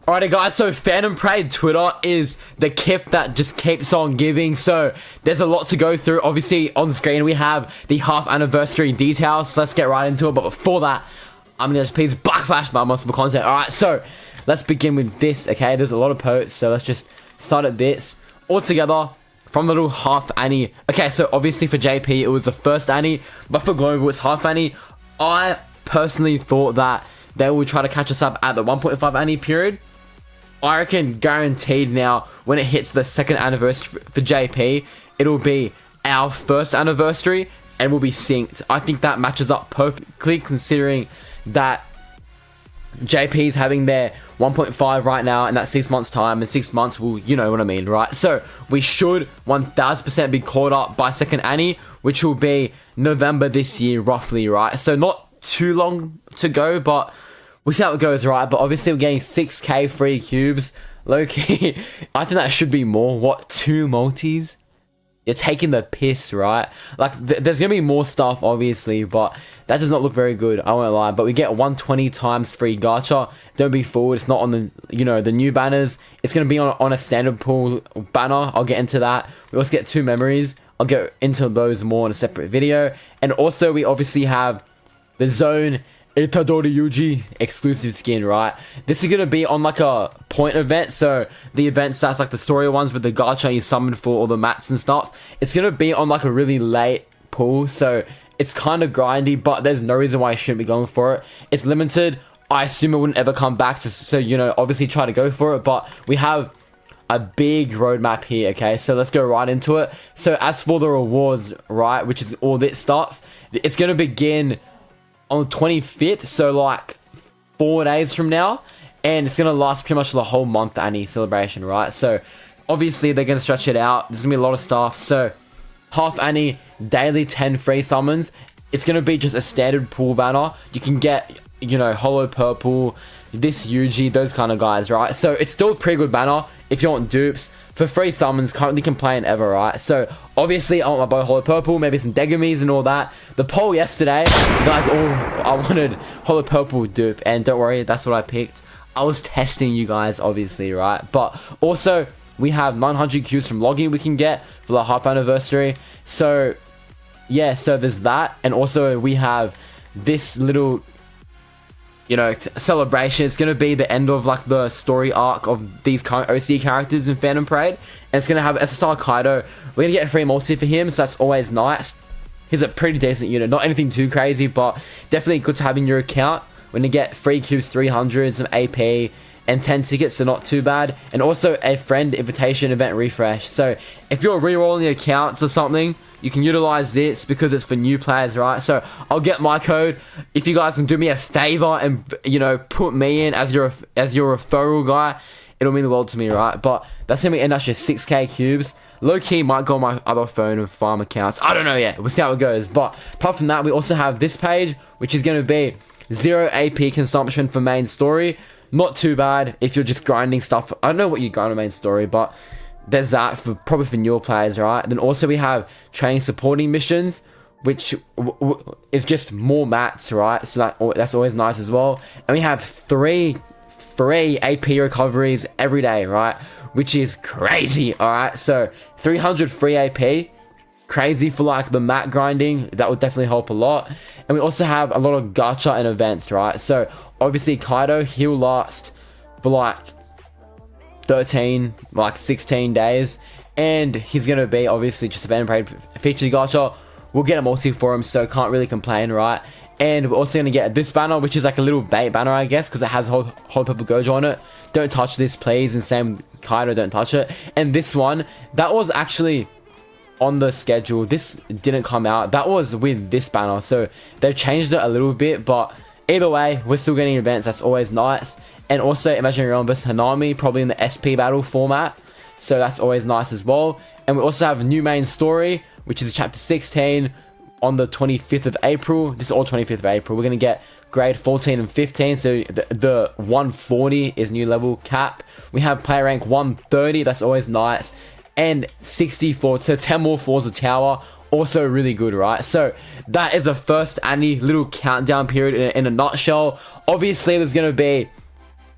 Alrighty guys, so Phantom Parade Twitter is the gift that just keeps on giving, so there's a lot to go through. Obviously on screen we have the half anniversary details, so let's get right into it. But before that, I'm gonna just please backflash my multiple content. Alright, so let's begin with this, okay? There's a lot of posts, so let's just start at this. All together from the little half Annie. Okay, so obviously for JP it was the first Annie, but for Global it's half Annie. I personally thought that they would try to catch us up at the 1.5 Annie period. I reckon guaranteed now when it hits the second anniversary for JP, it'll be our first anniversary and we'll be synced. I think that matches up perfectly considering that JP's having their 1.5 right now and that's 6 months time, and 6 months will, you know what I mean, right? So we should 1000% be caught up by second Annie, which will be November this year roughly, right? So not too long to go, but we'll see how it goes, right? But obviously we're getting 6k free cubes. Low-key, I think that should be more. What, 2 multis? You're taking the piss, right? Like, there's gonna be more stuff, obviously, but that does not look very good, I won't lie. But we get 120 times free gacha. Don't be fooled, it's not on the, you know, the new banners. It's gonna be on a standard pool banner. I'll get into that. We also get 2 memories. I'll get into those more in a separate video. And also, we obviously have the Zone Itadori Yuji exclusive skin, right? This is gonna be on like a point event, so the events that's like the story ones with the gacha you summon for all the mats and stuff. It's gonna be on like a really late pool, so it's kind of grindy, but there's no reason why I shouldn't be going for it. It's limited. I assume it wouldn't ever come back, so you know, obviously try to go for it, but we have a big roadmap here, okay? So let's go right into it. So as for the rewards, right, which is all this stuff, it's gonna begin on the 25th, so like 4 days from now, and it's gonna last pretty much the whole month Annie celebration, right? So obviously they're gonna stretch it out. There's gonna be a lot of stuff. So half Annie daily 10 free summons. It's gonna be just a standard pool banner. You can get, you know, Holo Purple, this Yuji, those kind of guys, right? So it's still a pretty good banner if you want dupes. For free summons, can't really complain ever, right? So obviously I want my boy Holo Purple, maybe some Degumis and all that. The poll yesterday, guys, I wanted Holo Purple dupe, and don't worry, that's what I picked. I was testing you guys, obviously, right? But also we have 900 Qs from logging we can get for the half anniversary. So yeah, so there's that, and also we have this little, you know, celebration. It's going to be the end of like the story arc of these current OC characters in Phantom Parade, and it's going to have SSR Kaido. We're going to get a free multi for him, so that's always nice. He's a pretty decent unit, not anything too crazy, but definitely good to have in your account. We're going to get free cubes 300, some AP, and 10 tickets, so not too bad. And also a friend invitation event refresh. So if you're re-rolling accounts or something, you can utilize this because it's for new players, right? So I'll get my code. If you guys can do me a favor and, you know, put me in as your referral guy, it'll mean the world to me, right? But that's gonna be end up just 6k cubes. Low key might go on my other phone and farm accounts. I don't know yet. We'll see how it goes. But apart from that, we also have this page, which is gonna be 0 AP consumption for main story. Not too bad if you're just grinding stuff. I don't know what you grind on main story, but there's that for probably for newer players, right? Then also we have training supporting missions, which is just more mats, right? So that's always nice as well. And we have 3 free AP recoveries every day, right? Which is crazy, all right? So 300 free AP, crazy for like the mat grinding. That would definitely help a lot. And we also have a lot of gacha and events, right? So obviously Kaido, he'll last for like 13, like 16 days, and he's gonna be obviously just a Phantom Parade featured gacha. We'll get a multi for him, so can't really complain, right? And we're also gonna get this banner, which is like a little bait banner, I guess, because it has whole purple gojo on it. Don't touch this, please. And same Kaido, don't touch it. And this one, that was actually on the schedule. This didn't come out. That was with this banner, so they've changed it a little bit, but either way, we're still getting events. That's always nice. And also Imaginary Realm vs Hanami, probably in the SP battle format, so that's always nice as well. And we also have a new main story, which is chapter 16 on the 25th of April. This is all 25th of April. We're going to get grade 14 and 15, so the 140 is new level cap. We have player rank 130, that's always nice. And 64, so 10 more floors of tower, also really good, right? So that is the first Annie little countdown period in a nutshell. Obviously there's going to be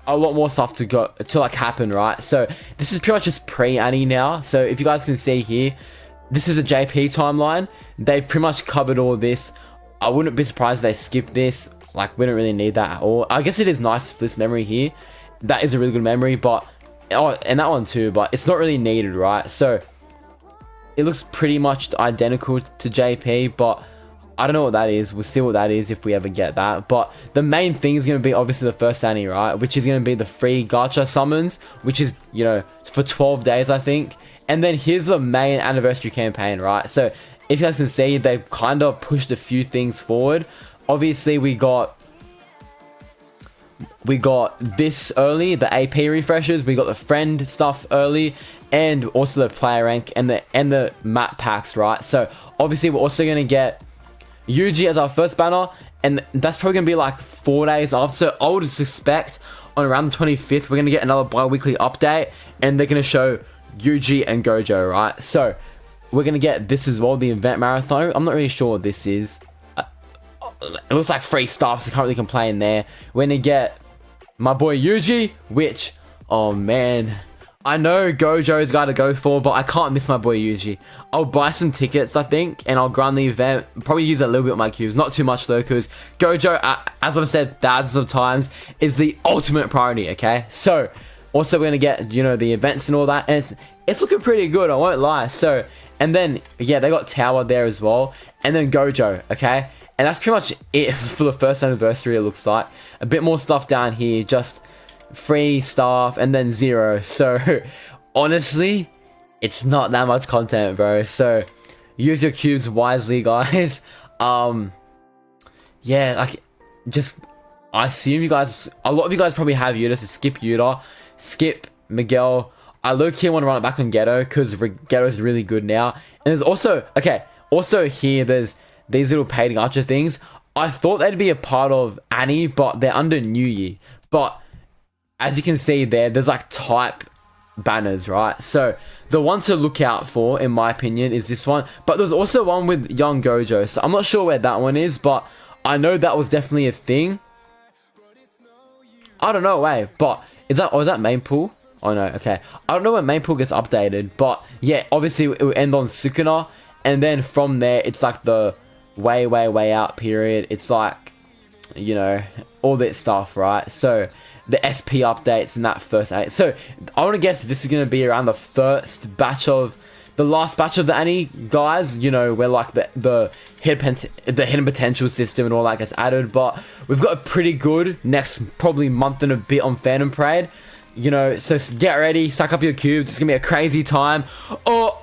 a lot more stuff to go to like happen, right? So this is pretty much just pre-Anni now. So if you guys can see here, this is a JP timeline. They've pretty much covered all this. I wouldn't be surprised if they skip this. Like, we don't really need that at all. I guess it is nice for this memory here. That is a really good memory, but oh, and that one too, but it's not really needed, right? So it looks pretty much identical to JP, but I don't know what that is. We'll see what that is if we ever get that. But the main thing is going to be obviously the first Anni, right? Which is going to be the free gacha summons, which is, you know, for 12 days, I think. And then here's the main anniversary campaign, right? So if you guys can see, they've kind of pushed a few things forward. Obviously, we got this early, the AP refreshes. We got the friend stuff early, and also the player rank and the map packs, right? So obviously, we're also gonna get Yuji as our first banner, and that's probably gonna be like 4 days after. So I would suspect on around the 25th, we're gonna get another bi-weekly update, and they're gonna show Yuji and Gojo, right? So we're gonna get this as well, the event marathon. I'm not really sure what this is. It looks like free stuff, so can't really complain there. We're gonna get my boy Yuji, which, oh man, I know Gojo's got to go for, but I can't miss my boy Yuji. I'll buy some tickets, I think, and I'll grind the event. Probably use a little bit of my cubes, not too much though, because Gojo, as I've said thousands of times, is the ultimate priority. Okay, so also we're gonna get, you know, the events and all that, and it's looking pretty good, I won't lie. So, and then yeah, they got Tower there as well, and then Gojo. Okay. And that's pretty much it for the first anniversary, it looks like. A bit more stuff down here, just free stuff, and then 0. So, honestly, it's not that much content, bro. So, use your cubes wisely, guys. Yeah, like, just, I assume you guys, a lot of you guys probably have Yuta, so skip Yuta, skip Miguel. I low-key want to run it back on Ghetto, because Ghetto's really good now. And there's also, okay, also here, there's these little paid gacha things. I thought they'd be a part of Anni, but they're under New Year. But as you can see there's like type banners, right? So the one to look out for, in my opinion, is this one. But there's also one with young Gojo. So I'm not sure where that one is, but I know that was definitely a thing. I don't know, but is that main pool? Oh no, okay. I don't know when main pool gets updated, but yeah, obviously it will end on Sukuna, and then from there it's like the way out period. It's like, you know, all that stuff, right? So the SP updates and that first Anni. So I want to guess this is going to be around the first batch of the last batch of the Anni guys, you know, where like the hidden potential system and all that gets added. But we've got a pretty good next probably month and a bit on Phantom Parade, you know. So get ready, stack up your cubes. It's gonna be a crazy time. Oh